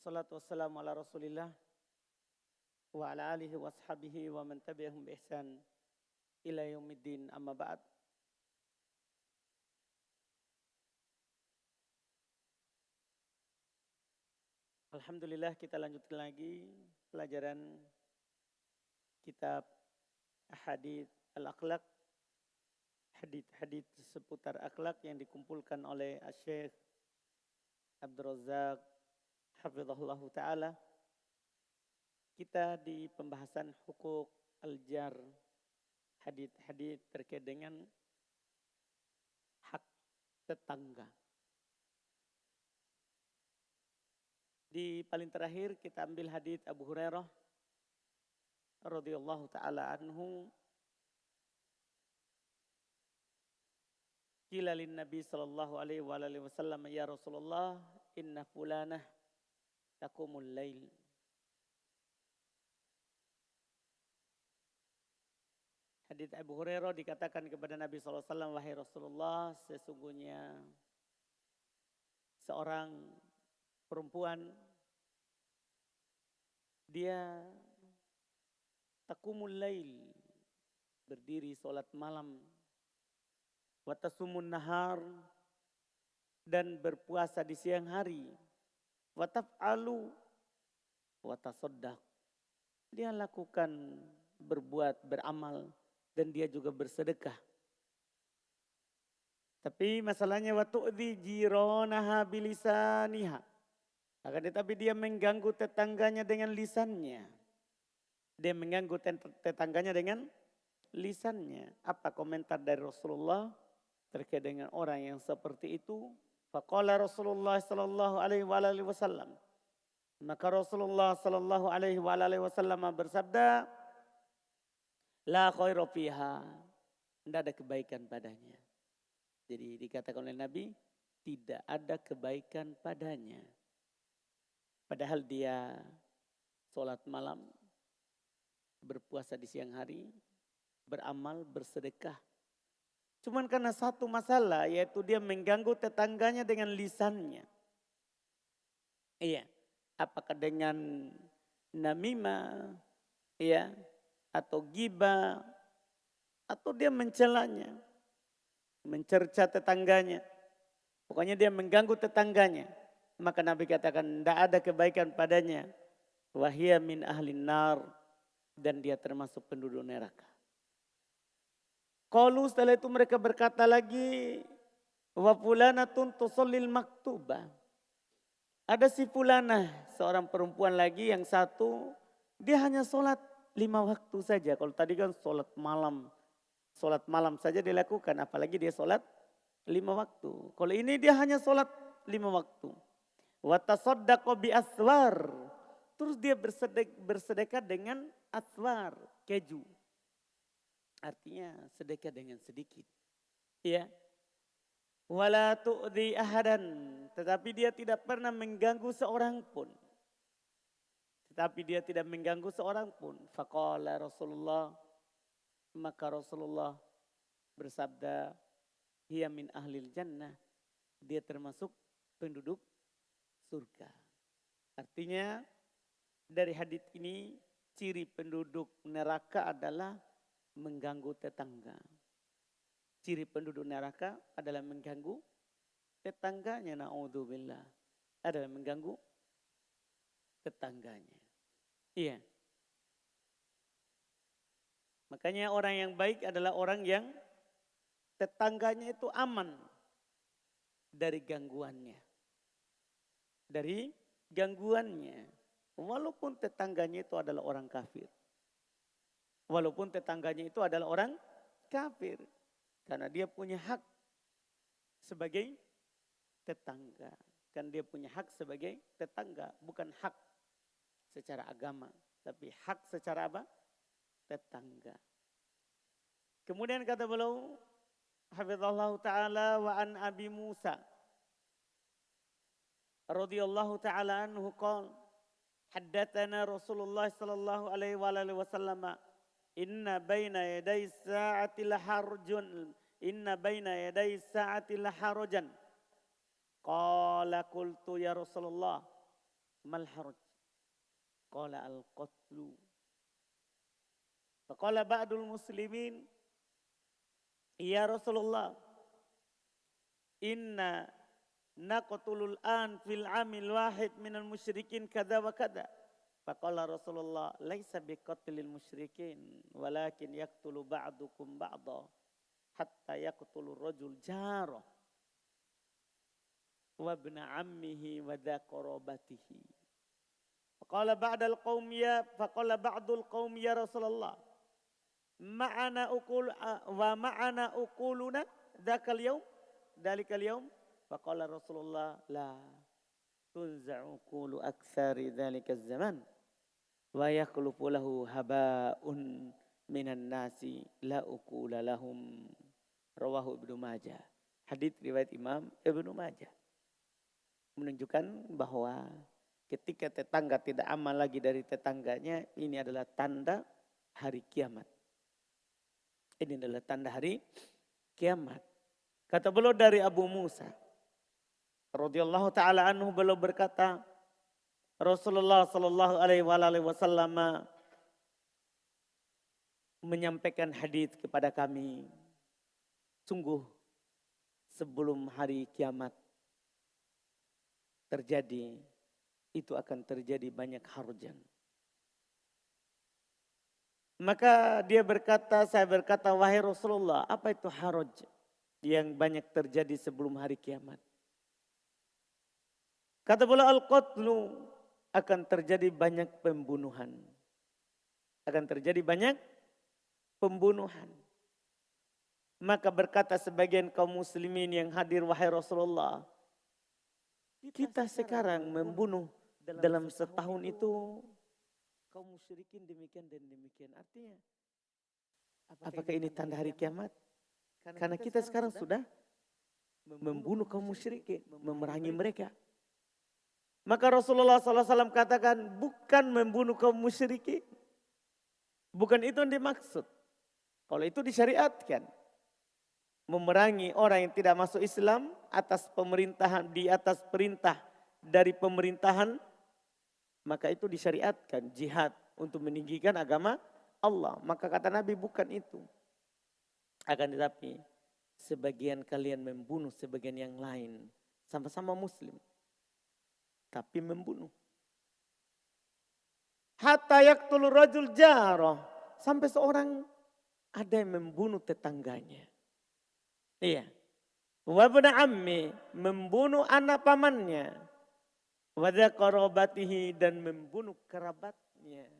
Wassalatu wassalamu ala rasulillah wa ala alihi wa ashabihi wa man tabi'ahum bi ihsan ila yaumiddin amma ba'd. Alhamdulillah kita lanjutkan lagi pelajaran kitab Ahadits al-Akhlaq, hadits seputar akhlak yang dikumpulkan oleh Syekh Abdul Razak hafizahullah taala. Kita di pembahasan hukuk al-jar, hadits terkait dengan hak tetangga. Di paling terakhir kita ambil hadits Abu Hurairah radhiyallahu taala anhu. Qila lin Nabi sallallahu alaihi wa alihi wasallam, ya Rasulullah, inna fulanah taqumul lail. Hadits Abu Hurairah dikatakan kepada Nabi sallallahu alaihi wasallam, wahai Rasulullah, sesungguhnya seorang perempuan dia taqumul lail, berdiri salat malam, wa tasumun nahar, dan berpuasa di siang hari, wa taf'alu wa tasaddaq, dia lakukan berbuat, beramal, dan dia juga bersedekah. Tapi masalahnya wa tu'dhi jiranaha bilisaniha, akan tetapi dia mengganggu tetangganya dengan lisannya. Dia mengganggu tetangganya dengan lisannya. Apa komentar dari Rasulullah terkait dengan orang yang seperti itu? Faqala Rasulullah sallallahu alaihi wasallam. Maka Rasulullah sallallahu alaihi wasallam bersabda, la khaira fiha, tidak ada kebaikan padanya. Jadi dikatakan oleh Nabi, tidak ada kebaikan padanya. Padahal dia sholat malam, berpuasa di siang hari, beramal, bersedekah. Cuman karena satu masalah, yaitu dia mengganggu tetangganya dengan lisannya. Iya, apakah dengan namimah, ya, atau ghibah, atau dia mencelanya, mencerca tetangganya. Pokoknya dia mengganggu tetangganya. Maka Nabi katakan tidak ada kebaikan padanya. Wahia min ahlin nar, dan dia termasuk penduduk neraka. Qalu, setelah itu mereka berkata lagi, wa fulanatun tusallil maktubah. Ada si fulanah, seorang perempuan lagi yang satu, dia hanya sholat 5 waktu saja. Kalau tadi kan sholat malam saja dilakukan, apalagi dia sholat 5 waktu. Kalau ini dia hanya sholat 5 waktu. Wa tasaddaqa bi aswar. Terus dia bersedekah dengan aswar, keju. Artinya sedekah dengan sedikit. Ya. Wala tu'dhi ahadan. Tetapi dia tidak pernah mengganggu seorang pun. Faqala Rasulullah. Maka Rasulullah bersabda, hiya min ahlil jannah. Dia termasuk penduduk surga. Artinya dari hadits ini ciri penduduk neraka adalah mengganggu tetangga. Ciri penduduk neraka adalah mengganggu tetangganya. Na'udzubillah. Adalah mengganggu tetangganya. Iya. Makanya orang yang baik adalah orang yang tetangganya itu aman dari gangguannya. Walaupun tetangganya itu adalah orang kafir. Karena dia punya hak sebagai tetangga. Bukan hak secara agama. Tapi hak secara apa? Tetangga. Kemudian kata beliau, hafizallahu ta'ala, wa an Abi Musa radhiyallahu ta'ala anhu qala, haddatsana Rasulullah sallallahu alaihi wasallam, inna baina yaday sa'ati la harajan. Qala qultu ya Rasulullah, mal haraj? Qala al-qatlu. Faqala ba'dul muslimin, ya Rasulullah, inna naqtulul an fil amil wahid minal musyrikin kada wa kada. Faqala Rasulullah, laisa biqatlil musyrikin, walakin yaqtulu ba'dukum ba'da, hatta yaqtulu rajul jarah wa ibna ammihi wa dha qarabatihi. Faqala ba'dal qaum faqala ba'dul qaum ya Rasulullah, ma'ana uquluna dzakal yaum dalikal yaum. Faqala Rasulullah, la tunza'u qulu aktsari dzalikaz zaman wa yakhlufu lahu haba'un minan nasi la uqula lahum. Rawahu Ibnu Majah. Hadits riwayat Imam Ibnu Majah. Menunjukkan bahwa ketika tetangga tidak aman lagi dari tetangganya, ini adalah tanda hari kiamat. Ini adalah tanda hari kiamat. Kata beliau dari Abu Musa radhiyallahu taala anhu, beliau berkata, Rasulullah sallallahu alaihi wasallam menyampaikan hadis kepada kami, sungguh sebelum hari kiamat terjadi, itu akan terjadi banyak harjan. Maka dia berkata, saya berkata, wahai Rasulullah, apa itu haraj yang banyak terjadi sebelum hari kiamat? Kata beliau, al-qatlu, akan terjadi banyak pembunuhan. Akan terjadi banyak pembunuhan. Maka berkata sebagian kaum muslimin yang hadir, wahai Rasulullah, kita sekarang membunuh dalam setahun itu kaum musyrikin demikian dan demikian. Artinya, apakah ini tanda hari kiamat? Karena kita sekarang sudah membunuh kaum musyrikin, memerangi mereka. Maka Rasulullah SAW katakan, bukan membunuh kaum musyrikin. Bukan itu yang dimaksud. Kalau itu disyariatkan. Memerangi orang yang tidak masuk Islam atas pemerintahan, di atas perintah dari pemerintahan, maka itu disyariatkan jihad untuk meninggikan agama Allah. Maka kata Nabi, bukan itu. Akan tetapi sebagian kalian membunuh sebagian yang lain, sama-sama muslim, tapi membunuh. Hatta yaqtulu rajul jarah, sampai seorang ada yang membunuh tetangganya. Iya. Wa ibna ammi, membunuh anak pamannya. Wa dha qarabatihi, dan membunuh kerabatnya.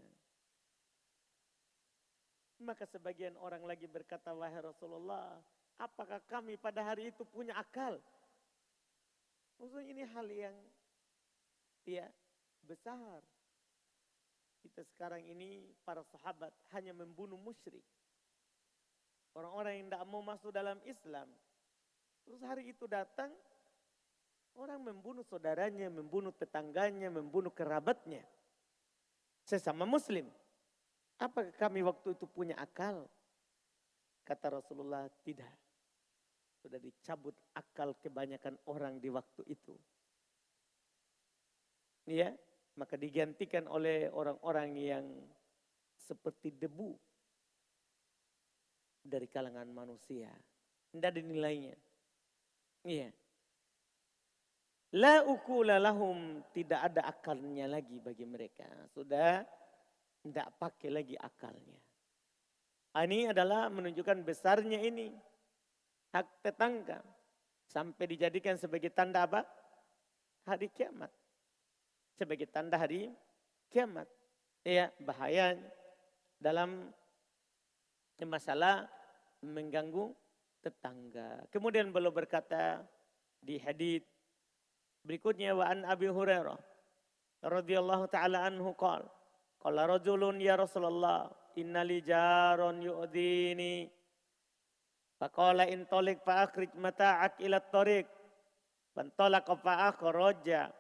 Maka sebagian orang lagi berkata, wahai Rasulullah, apakah kami pada hari itu punya akal? Maksudnya ini hal yang besar. Kita sekarang ini para sahabat hanya membunuh musyrik. Orang-orang yang tidak mau masuk dalam Islam. Terus hari itu datang, orang membunuh saudaranya, membunuh tetangganya, membunuh kerabatnya. Sesama muslim. Apakah kami waktu itu punya akal? Kata Rasulullah, tidak. Sudah dicabut akal kebanyakan orang di waktu itu. Ya, maka digantikan oleh orang-orang yang seperti debu dari kalangan manusia. Tidak ada nilainya. Iya. La ukula lahum, tidak ada akalnya lagi bagi mereka. Sudah tidak pakai lagi akalnya. Ini adalah menunjukkan besarnya ini. Hak tetangga. Sampai dijadikan sebagai tanda apa? Hari kiamat. Sebagai tanda hari kiamat. Ya, bahaya dalam masalah mengganggu tetangga. Kemudian beliau berkata di hadits berikutnya, wa an Abi Hurairah radhiyallahu taala anhu qala rajulun ya Rasulullah innali jaron yu'dini faqala in taliq fa akhrij mata'ak ila at-tariq fantalaqa fa akhraja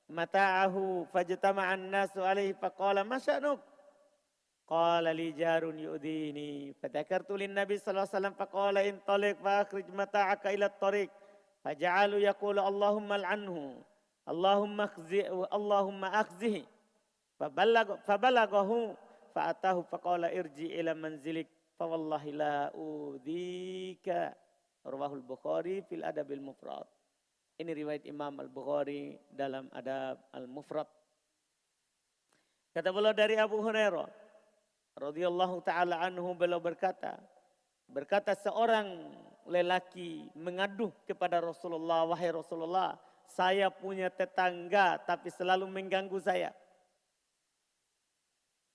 mata'ahu fajtama'an nasu alaihi faqala ma sya'nuk qala li jarun yu'dini fadzakartu lin nabi sallallahu alaihi wasallam faqala in taliq fa akhrij mata'aka ila at-tariq faja'alu yaqulu Allahumma al'anhu Allahumma akhzihi. Fabalagahu fa'atahu faqala irji ila manzilik fa wallahi la udhika. Rawahul Bukhari fil Adabil Mufrad. Ini riwayat Imam Al-Bukhari dalam Adab Al-Mufrad. Kata beliau dari Abu Hurairah radhiyallahu taala anhu, beliau berkata seorang lelaki mengadu kepada Rasulullah, wahai Rasulullah, saya punya tetangga tapi selalu mengganggu saya.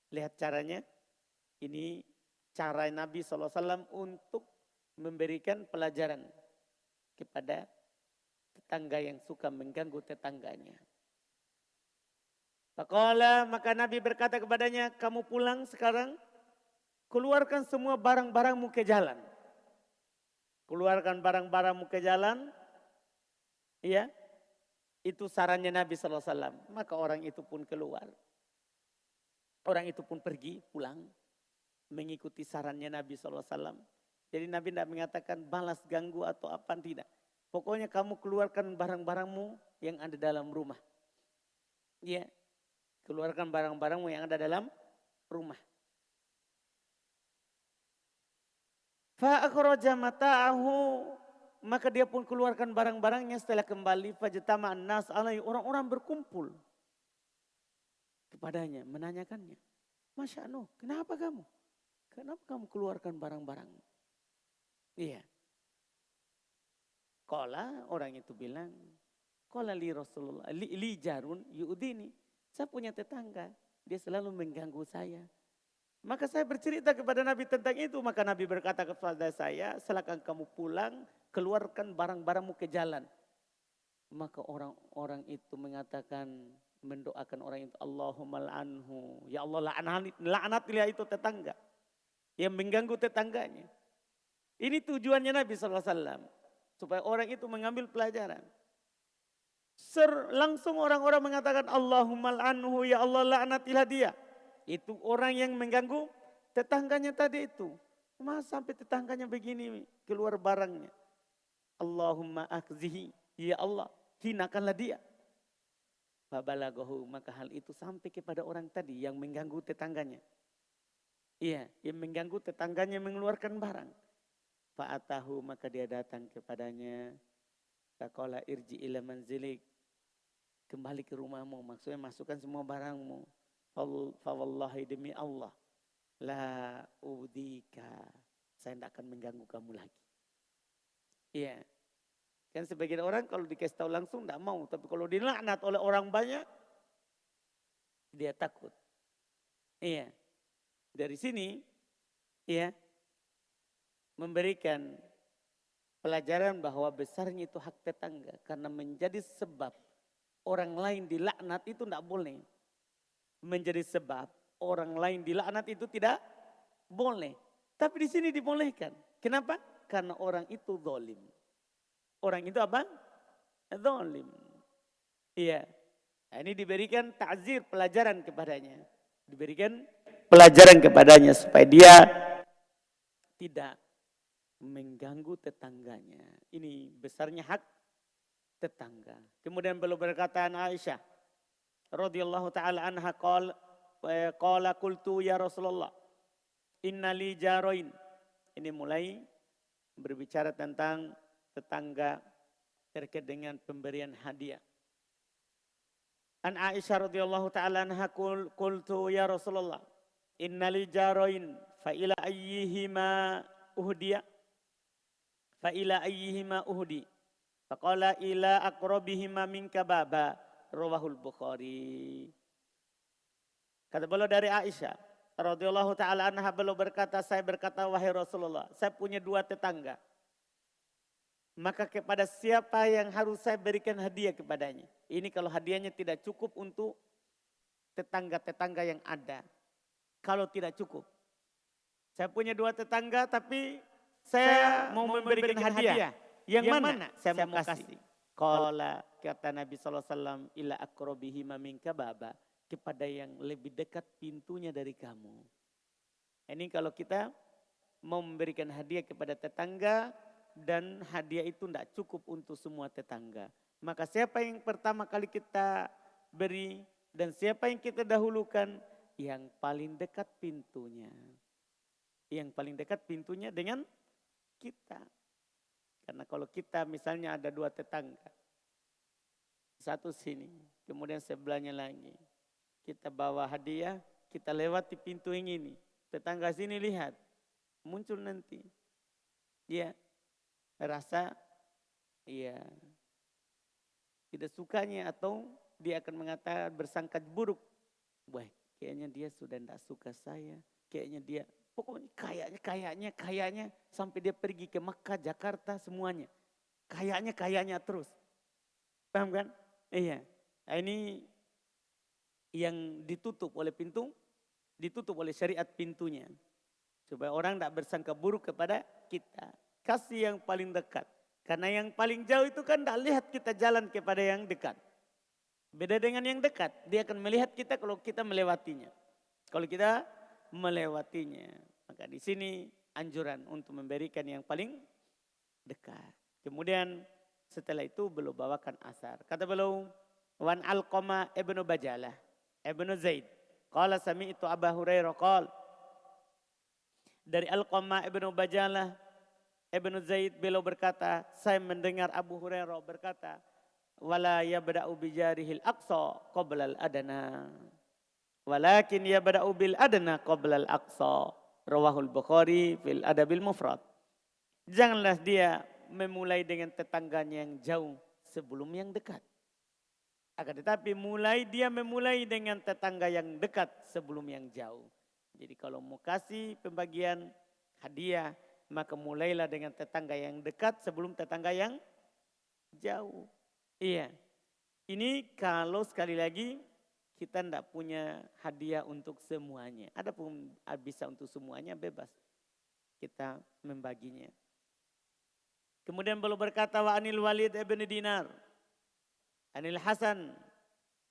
Lihat caranya, ini cara Nabi SAW untuk memberikan pelajaran kepada tetangga yang suka mengganggu tetangganya. Faqala, maka Nabi berkata kepadanya, kamu pulang sekarang, keluarkan semua barang-barangmu ke jalan. Keluarkan barang-barangmu ke jalan, ya, itu sarannya Nabi SAW. Maka orang itu pun keluar. Orang itu pun pergi, pulang, mengikuti sarannya Nabi SAW. Jadi Nabi tidak mengatakan balas ganggu atau apa, tidak. Pokoknya kamu keluarkan barang-barangmu yang ada dalam rumah. Ya. Keluarkan barang-barangmu yang ada dalam rumah. Fa'akhraja mata'ahu, maka dia pun keluarkan barang-barangnya. Setelah kembali, fajtama'an nas alaihi, orang-orang berkumpul kepadanya, menanyakannya, Masya Allah, kenapa kamu? Kenapa kamu keluarkan barang-barangmu? Iya. Qala, orang itu bilang, qala li Rasulullah, li jarun yu'dini. Saya punya tetangga, dia selalu mengganggu saya. Maka saya bercerita kepada Nabi tentang itu. Maka Nabi berkata kepada saya, silakan kamu pulang, keluarkan barang-barangmu ke jalan. Maka orang-orang itu mengatakan, mendoakan orang itu, Allahumma la'anhu. Ya Allah, laknatilah itu tetangga yang mengganggu tetangganya. Ini tujuannya Nabi SAW. Supaya orang itu mengambil pelajaran. Langsung orang-orang mengatakan Allahumma la'anhu, ya Allah laknatilah dia. Itu orang yang mengganggu tetangganya tadi itu. Masa sampai tetangganya begini keluar barangnya. Allahumma akhzihi, ya Allah hinakanlah dia. Fabalagahu, maka hal itu sampai kepada orang tadi yang mengganggu tetangganya. Iya, yang mengganggu tetangganya mengeluarkan barang. Fa'atahu, maka dia datang kepadanya. Faqala irji ila manzilik, kembali ke rumahmu, maksudnya masukkan semua barangmu. Fawallahi, demi Allah, la udika, saya tidak akan mengganggu kamu lagi. Iya. Kan sebagian orang kalau dikasih tahu langsung tidak mau, tapi kalau dilaknat oleh orang banyak, dia takut. Iya. Dari sini, iya, memberikan pelajaran bahwa besarnya itu hak tetangga, karena menjadi sebab orang lain dilaknat itu tidak boleh. Menjadi sebab orang lain dilaknat itu tidak boleh. Tapi di sini dibolehkan. Kenapa? Karena orang itu zalim. Orang itu apa? Zalim. Iya. Nah, ini diberikan ta'zir, pelajaran kepadanya. Diberikan pelajaran kepadanya supaya dia tidak mengganggu tetangganya. Ini besarnya hak tetangga. Kemudian beliau berkata Aisyah radhiyallahu taala anha, qala qultu ya Rasulullah inna li jaroin. Ini mulai berbicara tentang tetangga terkait dengan pemberian hadiah. An Aisyah radhiyallahu taala anha qultu ya Rasulullah inna li jaroin fa ila ayyihima uhdiya fa ila ayyihima uhdi. Faqala ila aqrabihima minka baba. Rawahul Bukhari. Kata beliau dari Aisyah radhiyallahu taala anha, beliau berkata, saya berkata wahai Rasulullah, saya punya 2 tetangga. Maka kepada siapa yang harus saya berikan hadiah kepadanya? Ini kalau hadiahnya tidak cukup untuk tetangga-tetangga yang ada. Kalau tidak cukup. Saya punya 2 tetangga tapi saya mau memberikan hadiah. Yang mana? Saya mau kasih. Qala, kata Nabi SAW, ila aqrabihima minka baba, kepada yang lebih dekat pintunya dari kamu. Ini kalau kita mau memberikan hadiah kepada tetangga dan hadiah itu tidak cukup untuk semua tetangga. Maka siapa yang pertama kali kita beri dan siapa yang kita dahulukan? Yang paling dekat pintunya. Yang paling dekat pintunya dengan kita. Karena kalau kita misalnya ada dua tetangga. Satu sini, kemudian sebelahnya lagi. Kita bawa hadiah, kita lewati pintu yang ini. Tetangga sini lihat, muncul nanti. Dia rasa iya tidak sukanya atau dia akan mengatakan bersangka buruk. Wah, kayaknya dia sudah tidak suka saya. Kayaknya dia, pokoknya kayaknya sampai dia pergi ke Makkah, Jakarta semuanya. Kayaknya terus. Paham kan? Iya. Nah, ini yang ditutup oleh pintu, ditutup oleh syariat pintunya. Supaya orang tidak bersangka buruk kepada kita. Kasih yang paling dekat. Karena yang paling jauh itu kan tidak lihat kita jalan kepada yang dekat. Beda dengan yang dekat. Dia akan melihat kita kalau kita melewatinya. Kalau kita melewatinya. Maka di sini anjuran untuk memberikan yang paling dekat. Kemudian setelah itu beliau bawakan asar. Kata beliau, Wan Alqamah ibnu Bajalah, ibnu Zaid. Qala sami'tu Abu Hurairah qala. Dari Alqamah ibnu Bajalah, ibnu Zaid beliau berkata, saya mendengar Abu Hurairah berkata, wala yabda'u bijarihil aqsa qabla al-adna. Walakin yabda'u bil adna qabla al-aqsa. Rawahul Bukhari fil Adabil Mufrad. Janganlah dia memulai dengan tetangganya yang jauh sebelum yang dekat. Akan tetapi dia memulai dengan tetangga yang dekat sebelum yang jauh. Jadi kalau mau kasih pembagian hadiah, maka mulailah dengan tetangga yang dekat sebelum tetangga yang jauh. Iya. Ini kalau sekali lagi kita tidak punya hadiah untuk semuanya. Adapun bisa untuk semuanya bebas. Kita membaginya. Kemudian beliau berkata wa anil Walid ibn Dinar. Anil Hasan.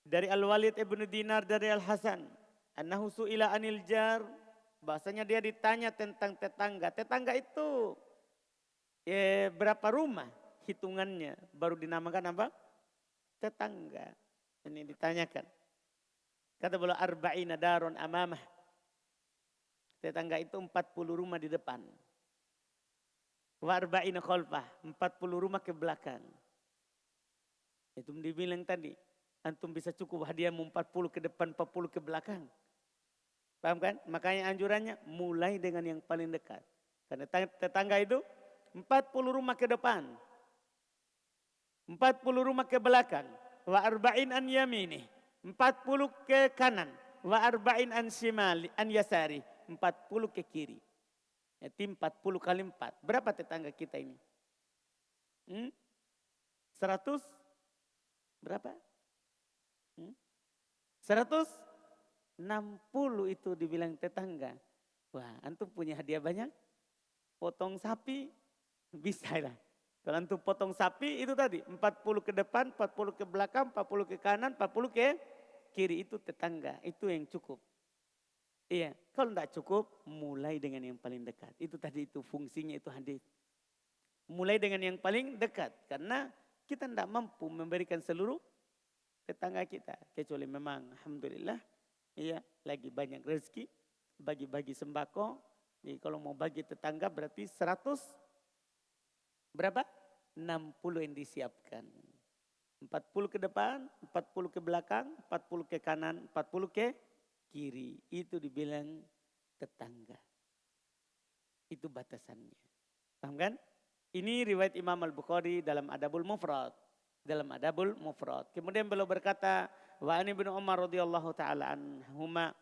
Dari Al-Walid ibn Dinar dari Al-Hasan. Annahu su'ila anil jar. Bahasanya dia ditanya tentang tetangga. Tetangga itu berapa rumah hitungannya. Baru dinamakan apa? Tetangga. Ini ditanyakan. Kata beliau arba'ina darun amamah. Tetangga itu 40 rumah di depan. Wa arba'ina khalfah. 40 rumah ke belakang. Itu dibilang tadi. Antum bisa cukup hadiahmu 40 ke depan, 40 ke belakang. Paham kan? Makanya anjurannya mulai dengan yang paling dekat. Karena tetangga itu 40 rumah ke depan. 40 rumah ke belakang. Wa arba'in an yamini. 40 ke kanan. Wa arba'in an shimali, an yasari. 40 ke kiri. Jadi 40 kali 4. Berapa tetangga kita ini? 100? Berapa? 160 itu dibilang tetangga. Wah, antum punya hadiah banyak? Potong sapi bisa lah. Kalau antum potong sapi itu tadi 40 ke depan, 40 ke belakang, 40 ke kanan, 40 ke kiri itu tetangga. Itu yang cukup. Iya, kalau tidak cukup mulai dengan yang paling dekat. Itu tadi itu fungsinya itu hadis. Mulai dengan yang paling dekat karena kita tidak mampu memberikan seluruh tetangga kita. Kecuali memang alhamdulillah iya lagi banyak rezeki, bagi-bagi sembako. Jadi kalau mau bagi tetangga berarti 100 berapa? 60 yang disiapkan. 40 ke depan, 40 ke belakang, 40 ke kanan, 40 ke kiri. Itu dibilang tetangga. Itu batasannya. Paham kan? Ini riwayat Imam Al-Bukhari dalam Adabul Mufrad. Dalam Adabul Mufrad. Kemudian beliau berkata, wa ani bin Umar radhiyallahu taala anhuma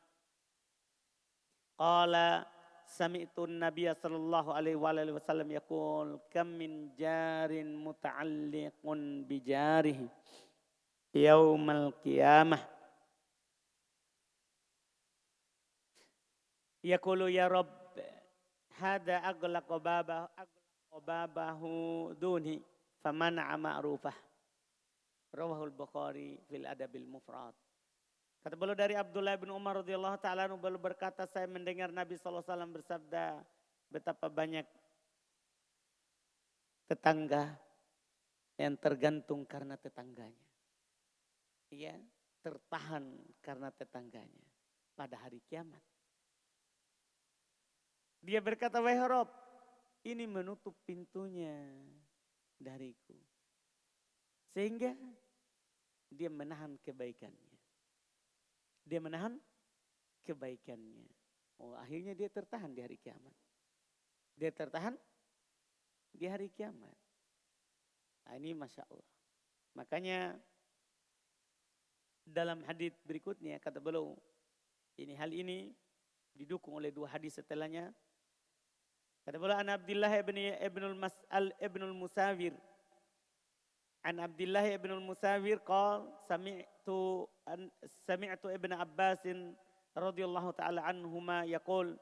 qala sami'tu an-nabiy sallallahu alaihi wasallam yaqul kam min jarin muta'alliqun bi jarihi yaumal qiyamah yaqulu ya rabb hada aghlaqa babahu duni famana'a ma'rufah. Rawahul Bukhari fil Adabil Mufrad. Kata beliau dari Abdullah bin Umar radhiyallahu taala beliau berkata saya mendengar Nabi sallallahu alaihi wasallam bersabda betapa banyak tetangga yang tergantung karena tetangganya. Ya, tertahan karena tetangganya pada hari kiamat. Dia berkata, wahai Rob, ini menutup pintunya dariku. Sehingga dia menahan kebaikannya. Dia menahan kebaikannya. Oh, akhirnya dia tertahan di hari kiamat. Dia tertahan di hari kiamat. Nah, ini Masya Allah. Makanya dalam hadis berikutnya kata beliau, hal ini didukung oleh dua hadis setelahnya. Kata beliau, an Abdullah ibnul Musawir. An Abdullah ibnul Musawir qal sami'tu Ibn Abbas radhiyallahu ta'ala anhuma yaqul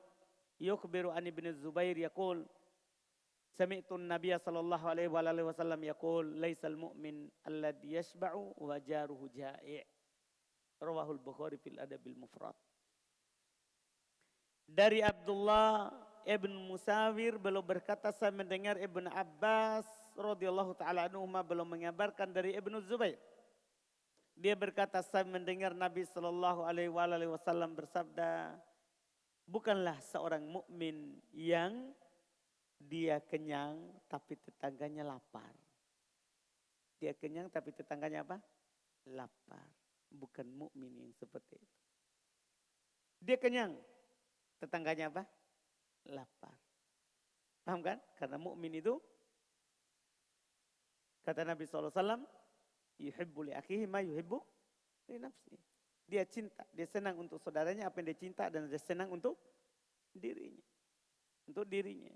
yukhbiru an Ibn Zubair yaqul sami'tu an-nabiy sallallahu alaihi wasallam yaqul laisal mu'min alladhi yashba'u wa jaruhu ja'i'. Rawahul Bukhari fil Adabil Mufrad. Dari Abdullah ibn Musawir beliau berkata, saya mendengar Ibn Abbas radhiyallahu taala anhu beliau mengabarkan dari Ibnu Zubair. Dia berkata, saya mendengar Nabi sallallahu alaihi wasallam bersabda, bukanlah seorang mukmin yang dia kenyang tapi tetangganya lapar. Dia kenyang tapi tetangganya apa? Lapar. Bukan mukmin yang seperti itu. Dia kenyang, tetangganya apa? Lapar. Paham kan? Karena mukmin itu kata Nabi SAW, yuhibbu li akhihi ma yuhibbu li nafsi. Dia cinta, dia senang untuk saudaranya apa yang dia cinta dan dia senang untuk dirinya. Untuk dirinya.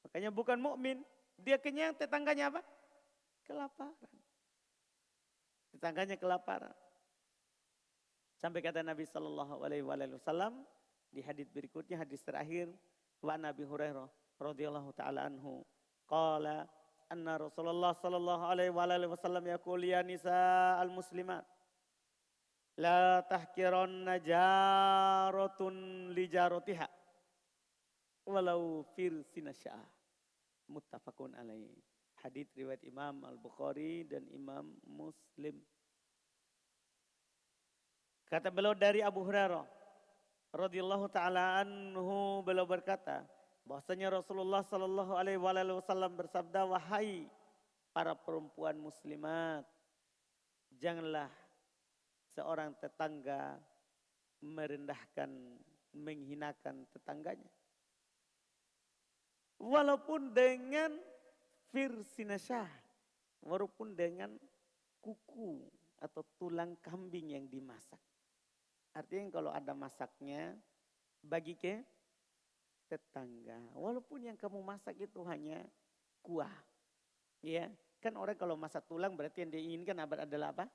Makanya bukan mukmin, dia kenyang, tetangganya apa? Kelaparan. Tetangganya kelaparan. Sampai kata Nabi sallallahu alaihi wasallam di hadis berikutnya, hadis terakhir, wa Nabi Hurairah radhiyallahu taala anhu qala anna Rasulullah sallallahu alaihi wasallam yaqul ya nisa al-muslimat la tahkiranna jaratun li jaratiha walau firsina sya'ah. Muttafaqun alaihi. Hadis riwayat Imam Al-Bukhari dan Imam Muslim. Kata beliau dari Abu Hurairah radhiyallahu taala anhu, beliau berkata bahwasanya Rasulullah sallallahu alaihi wasallam bersabda, wahai para perempuan muslimat, janganlah seorang tetangga merendahkan, menghinakan tetangganya. Walaupun dengan firsinasyah, walaupun dengan kuku atau tulang kambing yang dimasak. Artinya kalau ada masaknya, bagi ke tetangga. Walaupun yang kamu masak itu hanya kuah. Ya, kan orang kalau masak tulang berarti yang diinginkan adalah apa?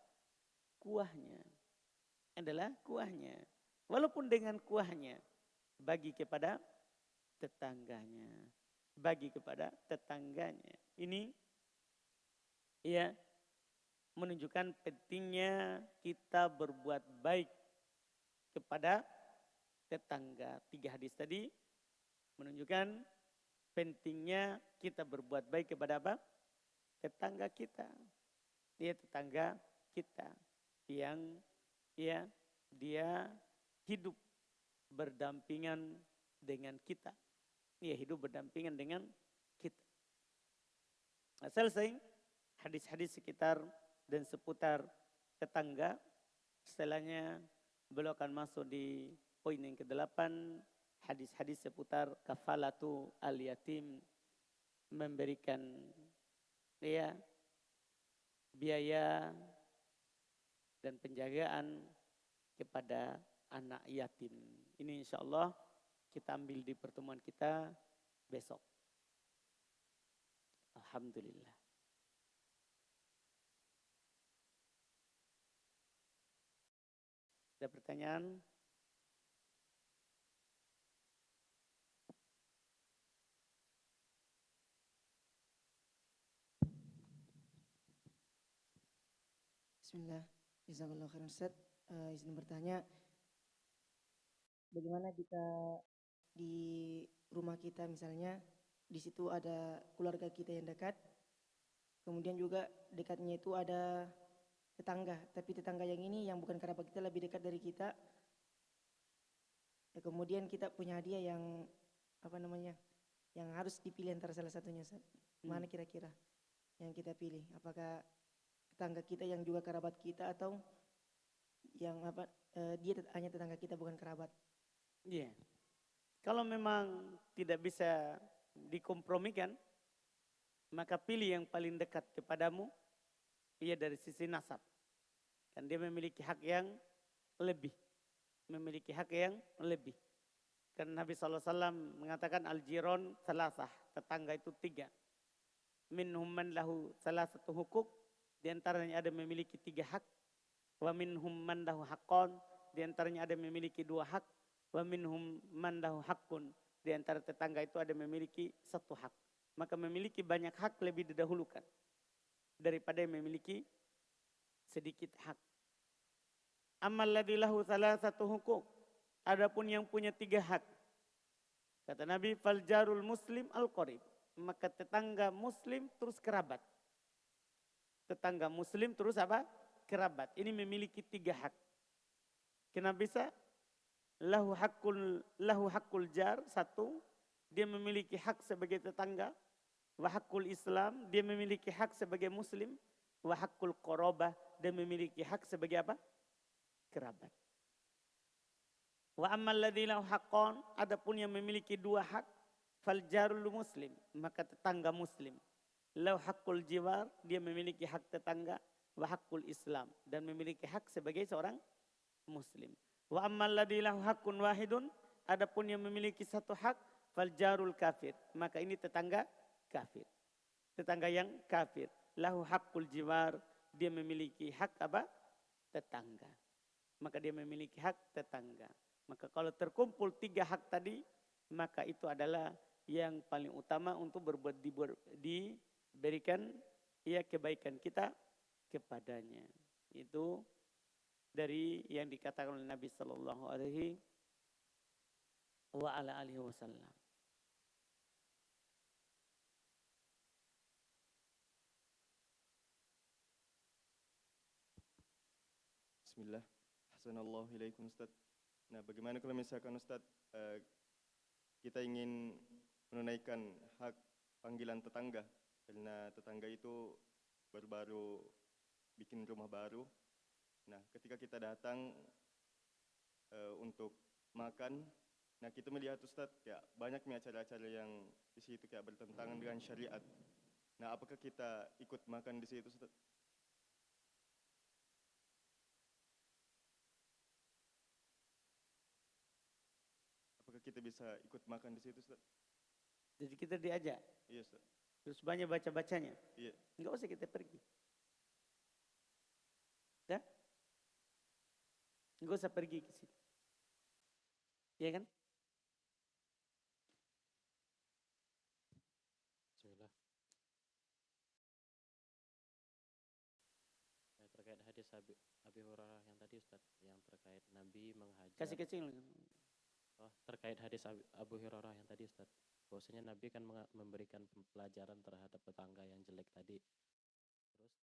Kuahnya. Adalah kuahnya. Walaupun dengan kuahnya, bagi kepada tetangganya. Bagi kepada tetangganya. Ini ya menunjukkan pentingnya kita berbuat baik kepada tetangga. 3 hadis tadi menunjukkan pentingnya kita berbuat baik kepada apa? Tetangga kita. Dia tetangga kita yang ya dia hidup berdampingan dengan kita. Dia hidup berdampingan dengan kita. Nah, selesai hadis-hadis sekitar dan seputar tetangga. Setelahnya beliau akan masuk di poin yang ke-8, hadis-hadis seputar kafalatu al-yatim, memberikan ya biaya dan penjagaan kepada anak yatim. Ini insya Allah kita ambil di pertemuan kita besok. Alhamdulillah. Ada pertanyaan? Bismillah, jazakallahu khairan Ustaz. Izin bertanya, bagaimana jika di rumah kita misalnya, di situ ada keluarga kita yang dekat, kemudian juga dekatnya itu ada tetangga, tapi tetangga yang ini yang bukan kerabat kita lebih dekat dari kita. Ya, kemudian kita punya hadiah yang apa namanya, yang harus dipilih antara salah satunya, Ustaz. Mana kira-kira yang kita pilih? Apakah tetangga kita yang juga kerabat kita atau yang apa dia hanya tetangga kita bukan kerabat? Iya. Kalau memang tidak bisa dikompromikan, maka pilih yang paling dekat kepadamu, ia dari sisi nasab. Dan dia memiliki hak yang lebih. Memiliki hak yang lebih. Karena Nabi SAW mengatakan al-jiron salasah, tetangga itu 3. Minhum man lahu salasatu hukuk, di antaranya ada memiliki 3 hak. Wa minhum man lahu haqqon, di antaranya ada memiliki 2 hak. Wa minhum man lahu haqqun, di antara tetangga itu ada memiliki 1 hak. Maka memiliki banyak hak lebih didahulukan daripada yang memiliki sedikit hak. Ammal ladzi lahu salasatu hukuk, adapun yang punya 3 hak. Kata Nabi, fal jarul muslim al-qarib, maka tetangga muslim terus kerabat. Tetangga muslim terus apa? Kerabat. Ini memiliki 3 hak. Kenapa bisa? Lahu hakul jar, 1, dia memiliki hak sebagai tetangga. Wa hakul Islam, dia memiliki hak sebagai muslim. Wa hakul qarabah, dia memiliki hak sebagai apa? Kerabat. Wa ammal ladzi lahu haqqan, adapun yang memiliki 2 hak, fal jarul muslim, maka tetangga muslim. Lahu haqqul jiwar, dia memiliki hak tetangga. Wa haqqul Islam, dan memiliki hak sebagai seorang muslim. Wa ammal ladzi lahu haqqun wahidun, adapun yang memiliki 1 hak, fal jarul kafir, maka ini tetangga kafir. Tetangga yang kafir. Lahu haqqul jiwar, dia memiliki hak apa? Tetangga. Maka dia memiliki hak tetangga. Maka kalau terkumpul 3 hak tadi, maka itu adalah yang paling utama untuk diberikan ya kebaikan kita kepadanya. Itu dari yang dikatakan oleh Nabi sallallahu alaihi wasallam. Bismillah. Hasanallahu ilaikum Ustaz. Nah, bagaimana kalau misalkan Ustaz kita ingin menunaikan hak panggilan tetangga, karena tetangga itu baru-baru bikin rumah baru. Nah, ketika kita datang untuk makan, nah kita melihat Ustaz kayak banyak nih acara-acara yang di situ kayak bertentangan dengan syariat. Nah, apakah kita ikut makan di situ Ustaz? Apakah kita bisa ikut makan di situ Ustaz? Jadi kita diajak. Iya Ustaz. Terus banyak baca-bacanya. Iya. Enggak usah kita pergi. Ya? Enggak usah pergi ke situ. Iya kan? Bismillah. Terkait hadis Abi Hurairah yang tadi Ustaz, yang terkait Nabi menghajar. Kasih kecil. Terkait hadis Abu Hurairah yang tadi Ustaz, bahwasanya Nabi kan memberikan pelajaran terhadap tetangga yang jelek tadi. Terus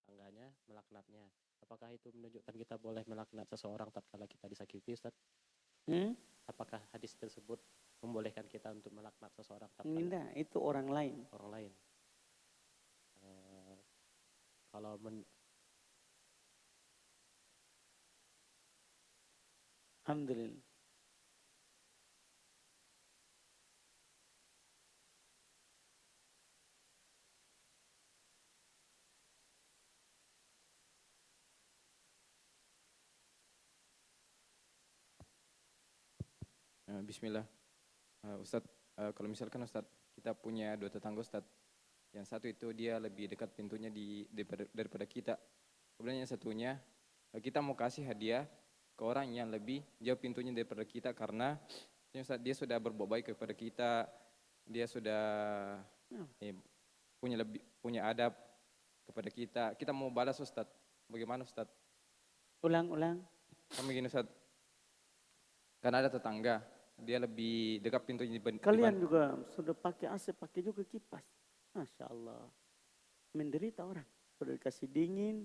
tetangganya melaknatnya. Apakah itu menunjukkan kita boleh melaknat seseorang tatkala kita disakiti Ustaz? Apakah hadis tersebut membolehkan kita untuk melaknat seseorang tatkala? Tidak, itu orang lain. Orang lain. Kalau Alhamdulillah. Bismillah. Ustadz, kalau misalkan Ustadz kita punya 2 tetangga Ustadz, yang satu itu dia lebih dekat pintunya daripada kita. Kemudian yang satunya kita mau kasih hadiah ke orang yang lebih jauh pintunya daripada kita karena Ustadz, dia sudah berbuat baik kepada kita, dia sudah punya adab kepada kita. Kita mau balas Ustadz. Bagaimana Ustadz? Ulang. Kami gini Ustadz, karena ada tetangga, dia lebih dekat pintunya Kalian juga sudah pakai AC, pakai juga kipas. Masya Allah. Menderita orang. Sudah dikasih dingin,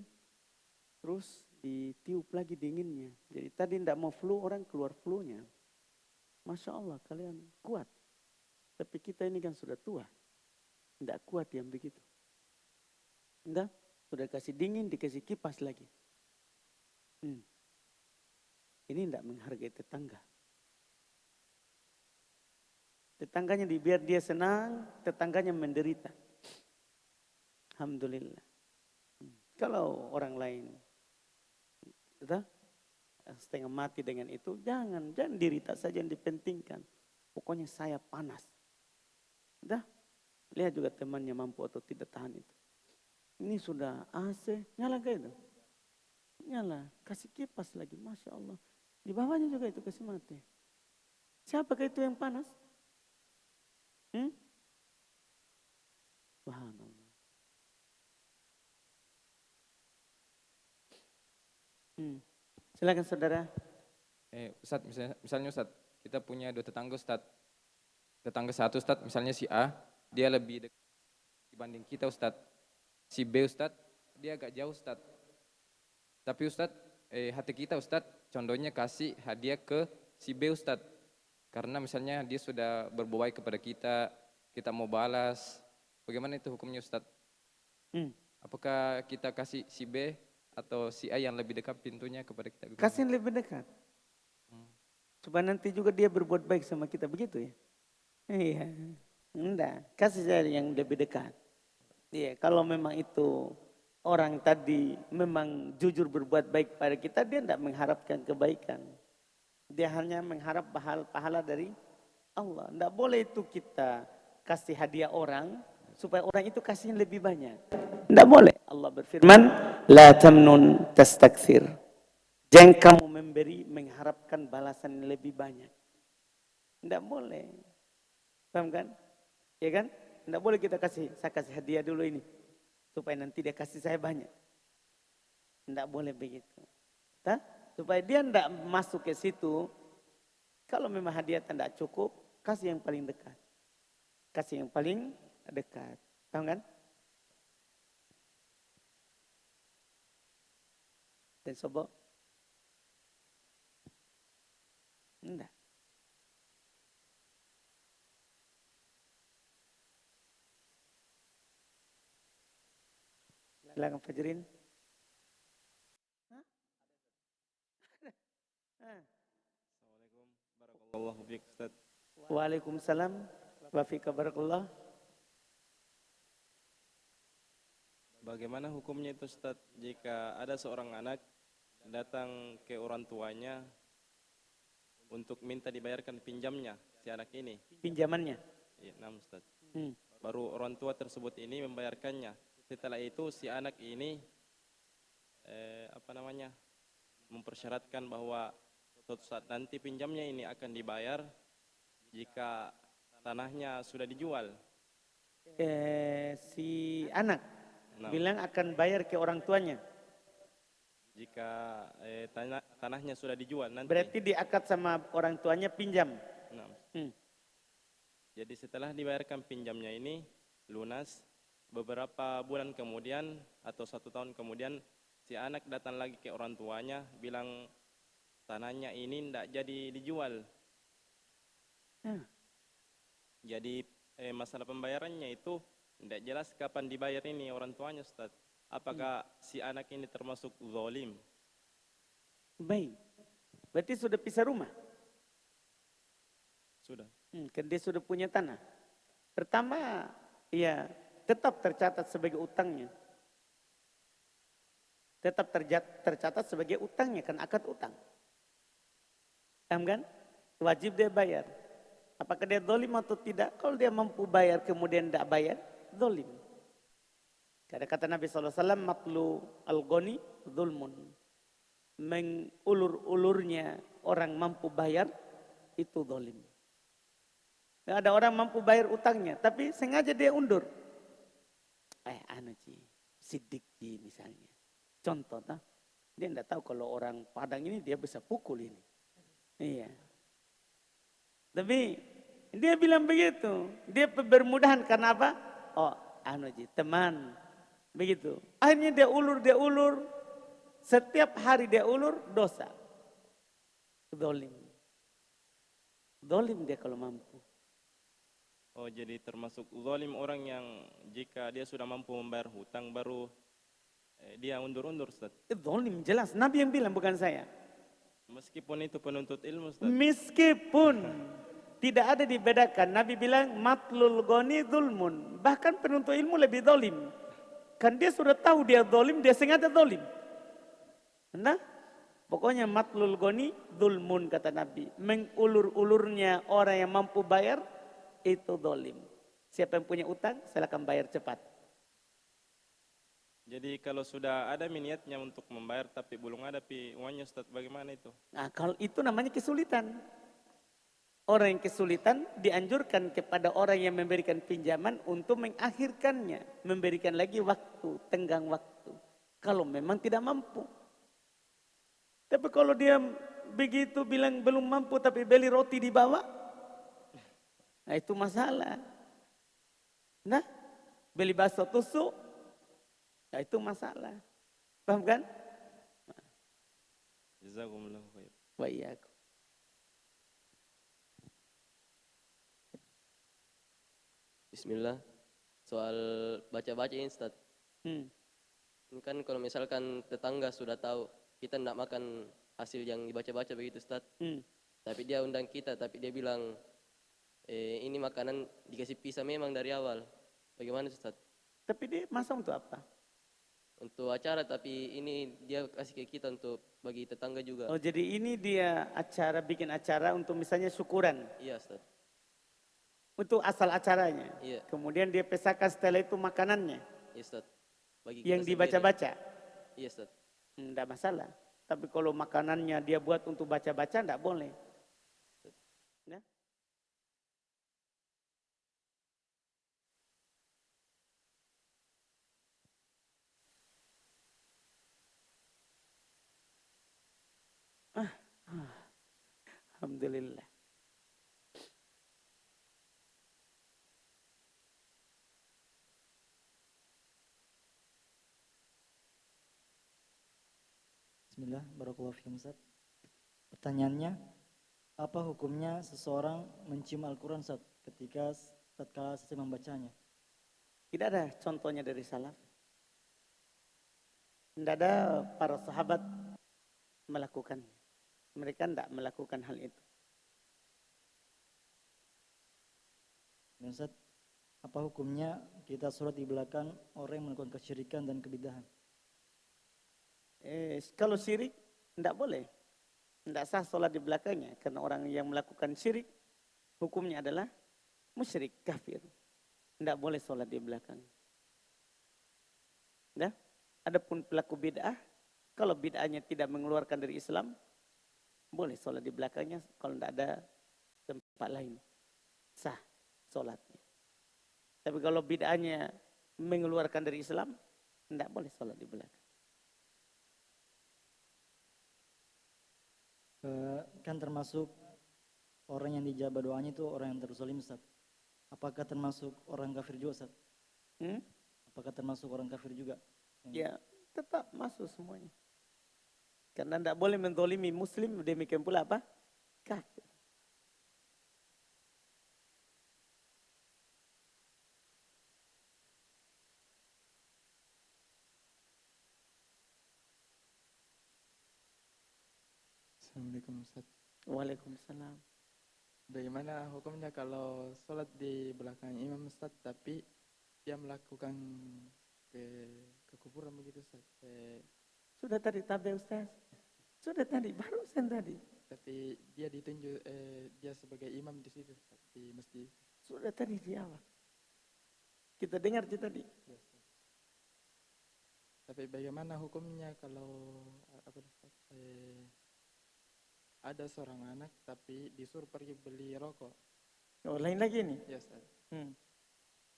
terus ditiup lagi dinginnya. Jadi tadi tidak mau flu, orang keluar flu-nya. Masya Allah, kalian kuat. Tapi kita ini kan sudah tua. Tidak kuat yang begitu. Enggak, sudah kasih dingin, dikasih kipas lagi. Ini tidak menghargai tetangga. Tetangganya biar dia senang, tetangganya menderita. Alhamdulillah. Kalau orang lain setengah mati dengan itu, jangan derita saja yang dipentingkan. Pokoknya saya panas. Lihat juga temannya mampu atau tidak tahan itu. Ini sudah AC, nyala kayak itu. Nyala, kasih kipas lagi, Masya Allah. Di bawahnya juga itu kasih mati. Siapakah itu yang panas? Subhanallah. Silakan saudara. Ustadz, misalnya Ustadz, kita punya 2 tetangga Ustadz. Tetangga satu Ustadz, misalnya si A, dia lebih dekat dibanding kita Ustadz. Si B Ustadz, dia agak jauh Ustadz. Tapi Ustadz, hati kita Ustadz, contohnya kasih hadiah ke si B Ustadz. Karena misalnya dia sudah berbuat baik kepada kita mau balas. Bagaimana itu hukumnya Ustadz? Apakah kita kasih si B atau si A yang lebih dekat pintunya kepada kita? Kasih yang lebih dekat. Supaya nanti juga dia berbuat baik sama kita, begitu ya? Iya, enggak. Kasih saja yang lebih dekat. Iya, kalau memang itu orang tadi memang jujur berbuat baik pada kita, dia tidak mengharapkan kebaikan. Dia hanya mengharap pahala dari Allah. Tidak boleh itu kita kasih hadiah orang, supaya orang itu kasih yang lebih banyak. Tidak boleh. Allah berfirman, La tamnun tastakthir. Jangan kamu memberi mengharapkan balasan yang lebih banyak. Tidak boleh. Paham kan? Ya kan? Tidak boleh kita saya kasih hadiah dulu ini. Supaya nanti dia kasih saya banyak. Tidak boleh begitu. Supaya dia tidak masuk ke situ. Kalau memang hadiah tidak cukup, kasih yang paling dekat. Kasih yang paling dekat. Paham kan? Dan sobo? Enggak. Silakan Fajrin. Assalamualaikum warahmatullahi wabarakatuh Ustaz. Waalaikumsalam. Wa fika barakallah. Bagaimana hukumnya itu Ustaz jika ada seorang anak datang ke orang tuanya untuk minta dibayarkan pinjamnya si anak ini? Pinjamannya. Iya, nah Ustaz. Baru orang tua tersebut ini membayarkannya. Setelah itu si anak ini mempersyaratkan bahwa suatu saat nanti pinjamnya ini akan dibayar jika tanahnya sudah dijual. Si anak bilang akan bayar ke orang tuanya. Jika tanahnya sudah dijual nanti. Berarti diakad sama orang tuanya pinjam. Nah, jadi setelah dibayarkan pinjamnya ini lunas, beberapa bulan kemudian atau 1 tahun kemudian si anak datang lagi ke orang tuanya bilang tanahnya ini tidak jadi dijual. Jadi masalah pembayarannya itu tidak jelas kapan dibayar ini orang tuanya Ustaz. Apakah si anak ini termasuk zalim? Baik. Berarti sudah pisah rumah? Sudah. Kan dia sudah punya tanah. Pertama, ya tetap tercatat sebagai utangnya. Tetap tercatat sebagai utangnya, kan akad utang. Paham kan? Wajib dia bayar. Apakah dia zalim atau tidak? Kalau dia mampu bayar kemudian tidak bayar, zalim. Karena kata Nabi SAW, matlu al-ghani zulmun. Mengulur-ulurnya orang mampu bayar, itu zalim. Ada orang mampu bayar utangnya, tapi sengaja dia undur. Sidik misalnya. Contoh, dia tidak tahu kalau orang Padang ini dia bisa pukul ini. Iya. Tapi dia bilang begitu. Dia bermudahan karena apa? teman. Begitu. Akhirnya dia ulur. Setiap hari dia ulur, dosa. Dolim. Dolim dia kalau mampu. Oh, jadi termasuk zalim orang yang jika dia sudah mampu membayar hutang baru dia undur-undur, Ustaz. Dolim jelas. Nabi yang bilang, bukan saya. Meskipun itu penuntut ilmu, Ustaz. Meskipun tidak ada dibedakan. Nabi bilang matlul goni zulmun. Bahkan penuntut ilmu lebih dolim. Kan dia sudah tahu dia dolim, dia sengaja dolim. Nah, pokoknya matlul goni zulmun kata Nabi. Mengulur-ulurnya orang yang mampu bayar, itu dolim. Siapa yang punya utang, silakan bayar cepat. Jadi kalau sudah ada niatnya untuk membayar tapi belum ada uangnya, Ustaz, bagaimana itu? Nah, kalau itu namanya kesulitan. Orang yang kesulitan dianjurkan kepada orang yang memberikan pinjaman untuk mengakhirkannya. Memberikan lagi waktu, tenggang waktu. Kalau memang tidak mampu. Tapi kalau dia begitu bilang belum mampu tapi beli roti di bawah. Nah itu masalah. Nah, beli bakso tusuk. Nah itu masalah. Paham kan? Jazakumullah khair. Wa iyyakum. Bismillah. Soal baca-baca ini, Ustaz. Ini kan kalau misalkan tetangga sudah tahu kita tidak makan hasil yang dibaca-baca begitu, Ustaz. Tapi dia undang kita, tapi dia bilang ini makanan dikasih pisah memang dari awal. Bagaimana, Ustaz? Tapi dia masa untuk apa? Untuk acara, tapi ini dia kasih ke kita untuk bagi tetangga juga. Oh jadi ini dia bikin acara untuk misalnya syukuran. Iya, Ustaz. Untuk asal acaranya. Iya. Kemudian dia pesahkan setelah itu makanannya. Iya, Ustaz. Bagi Yang kita dibaca-baca. sendiri. Iya, Ustaz. Tidak masalah. Tapi kalau makanannya dia buat untuk baca-baca tidak boleh. Ya? Alhamdulillah. Bismillah, barakallahu fiikum, Ustaz. Pertanyaannya, apa hukumnya seseorang mencium Al-Quran, Ustaz, ketika tatkala selesai membacanya? Tidak ada contohnya dari salaf. Tidak ada para sahabat melakukan. Mereka tidak melakukan hal itu. Dan Ustaz, apa hukumnya kita sholat di belakang orang yang melakukan kesyirikan dan kebidahan? Kalau syirik tidak boleh. Tidak sah sholat di belakangnya. Karena orang yang melakukan syirik hukumnya adalah musyrik, kafir. Tidak boleh sholat di belakang. Nah, adapun pelaku bid'ah, kalau bid'ahnya tidak mengeluarkan dari Islam, boleh sholat di belakangnya kalau tidak ada tempat lain. Sah sholatnya. Tapi kalau bid'ahnya mengeluarkan dari Islam, tidak boleh sholat di belakang. Kan termasuk orang yang dijabah doanya itu orang yang terzalim, Ustaz. Apakah termasuk orang kafir juga, Ustaz? Apakah termasuk orang kafir juga? Ya, tetap masuk semuanya. Karena tidak boleh menzalimi muslim, demikian pula apa? Kafir. Assalamualaikum, Ustaz. Waalaikumsalam. Bagaimana hukumnya kalau sholat di belakang imam, Ustaz, tapi dia melakukan kekufuran begitu, Ustaz? Sudah tadi tabe Ustaz. Sudah tadi, barusan tadi. Tapi dia ditunjuk dia sebagai imam di situ, Ustaz, di masjid. Sudah tadi di awal. Kita dengar tadi. Ya, Ustaz. Tapi bagaimana hukumnya kalau Ustaz, ada seorang anak tapi disuruh pergi beli rokok? Oh, lain lagi nih. Ya, Ustaz.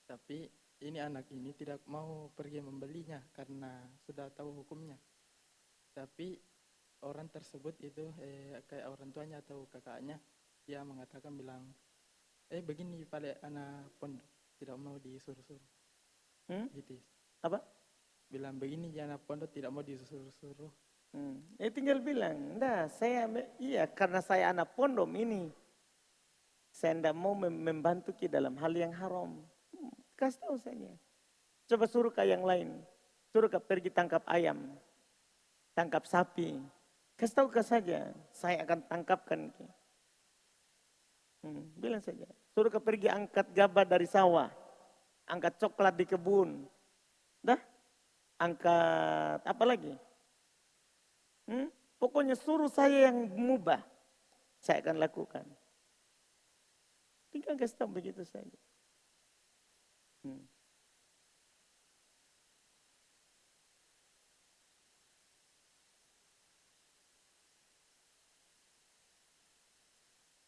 Tapi ini anak ini tidak mau pergi membelinya karena sudah tahu hukumnya. Tapi orang tersebut itu kayak orang tuanya atau kakaknya, dia mengatakan bilang, begini pada anak pondok, tidak mau disuruh-suruh. Gitu. Apa? Bilang begini, anak pondok tidak mau disuruh-suruh. Ya tinggal bilang, nah iya karena saya anak pondok ini, saya tidak mau membantu ki dalam hal yang haram. Kasih tahu saja. Coba suruh ke yang lain, suruh ke pergi tangkap ayam, tangkap sapi. Kasih tahu ke saja, saya akan tangkapkan ki. Bilang saja, suruh ke pergi angkat gabah dari sawah, angkat coklat di kebun, dah, angkat apa lagi? Pokoknya suruh saya yang mubah, saya akan lakukan. Tinggal kasih tahu begitu saja.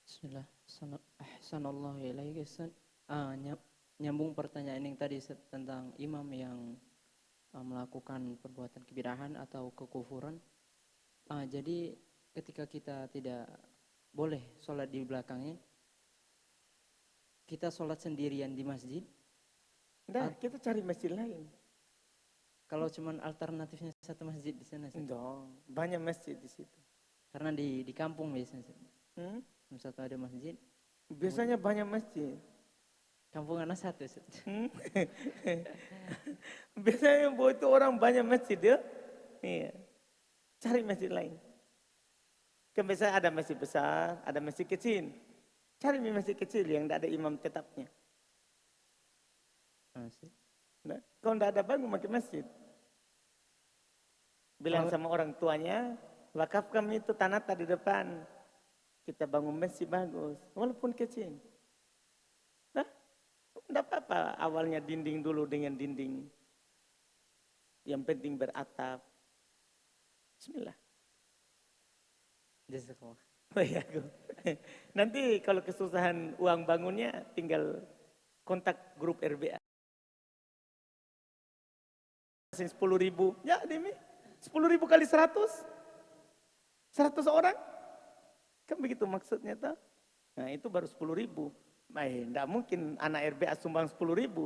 Bismillah. Ahsanallahu ilaika Ustaz. Nyambung pertanyaan yang tadi Ustaz, tentang imam yang melakukan perbuatan kebid'ahan atau kekufuran. Jadi ketika kita tidak boleh sholat di belakangnya, kita sholat sendirian di masjid. Nah, kita cari masjid lain. Kalau cuman alternatifnya satu masjid di sana. Enggak, banyak masjid di situ. Karena di kampung biasanya. Satu ada masjid. Biasanya banyak masjid. Kampung anak satu. Biasanya itu orang banyak masjid ya. Iya. Cari masjid lain. Kan biasanya ada masjid besar, ada masjid kecil. Cari masjid kecil yang tidak ada imam tetapnya. Nah, kalau tidak ada bangun makin masjid. Bilang sama orang tuanya, wakafkan itu tanah tadi depan. Kita bangun masjid bagus, walaupun kecil. Nah, tidak apa-apa awalnya dinding dulu dengan dinding. Yang penting beratap. Bismillah. Jazakallah. Nanti kalau kesusahan uang bangunnya tinggal kontak grup RBA. 10.000, ya demi 10.000 kali 100 orang, kan begitu maksudnya tak? Nah itu baru 10.000. Tidak mungkin anak RBA sumbang 10.000,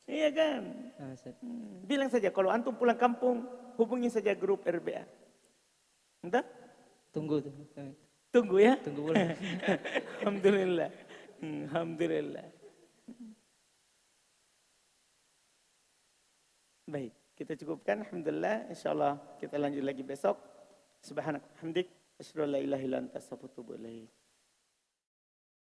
iya kan? Bilang saja kalau antum pulang kampung hubungi saja grup RBA. Entah? Tunggu ya? Tunggu boleh. Alhamdulillah. Alhamdulillah. Baik, kita cukupkan. Alhamdulillah. InsyaAllah kita lanjut lagi besok. Subhanak hamdik. Asyhadu an la ilaha illa anta astaghfiruka wa atubu ilaik.